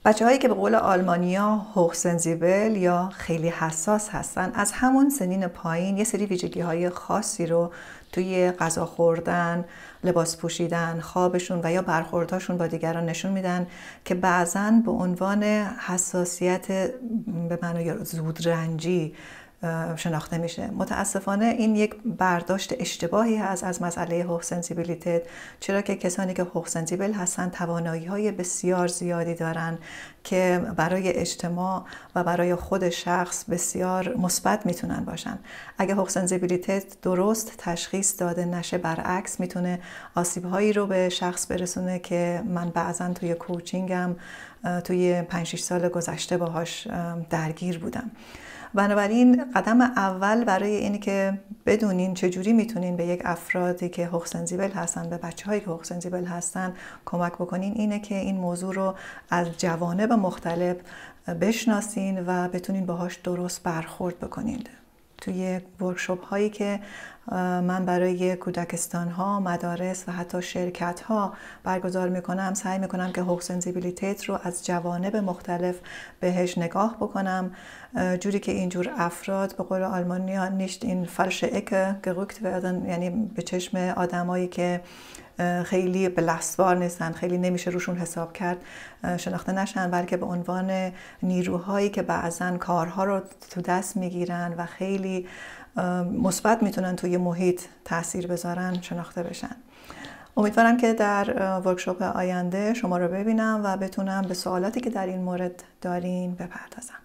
بچه‌هایی که به قول آلمانیا هوchsensibel یا خیلی حساس هستن، از همون سنین پایین یه سری ویژگی‌های خاصی رو توی غذا خوردن، لباس پوشیدن، خوابشون و یا برخوردهاشون با دیگران نشون میدن که بعضاً به عنوان حساسیت به معنای زودرنجی شناخته میشه. متاسفانه این یک برداشت اشتباهی هست از مسئله هوchsensibilität، چرا که کسانی که هوchsensibel هستن توانایی‌های بسیار زیادی دارن که برای اجتماع و برای خود شخص بسیار مثبت میتونن باشن. اگه هوchsensibilität درست تشخیص داده نشه، برعکس میتونه آسیب‌هایی رو به شخص برسونه که من بعضاً توی کوچینگم توی 5-6 سال گذشته باهاش درگیر بودم. بنابراین قدم اول برای اینی که بدونین چجوری میتونین به یک افرادی که هوchsensibel هستن، به بچه‌هایی که هوchsensibel هستن کمک بکنین، اینه که این موضوع رو از جوانب مختلف بشناسین و بتونین باهاش درست برخورد بکنین. توی ورکشاپ هایی که من برای کودکستان ها، مدارس و حتی شرکت ها برگزار میکنم، سعی میکنم که هوchsensibilität رو از جوانب مختلف بهش نگاه بکنم، جوری که اینجور افراد به قول آلمانیا nicht in falsche Ecke gerückt werden، یعنی به چشم آدمایی که خیلی بلستوار نیستن، خیلی نمیشه روشون حساب کرد، شناخته نشن، بلکه به عنوان نیروهایی که بعضن کارها رو تو دست میگیرن و خیلی مثبت میتونن توی محیط تاثیر بذارن شناخته بشن. امیدوارم که در ورکشاپ آینده شما رو ببینم و بتونم به سوالاتی که در این مورد دارین بپردازم.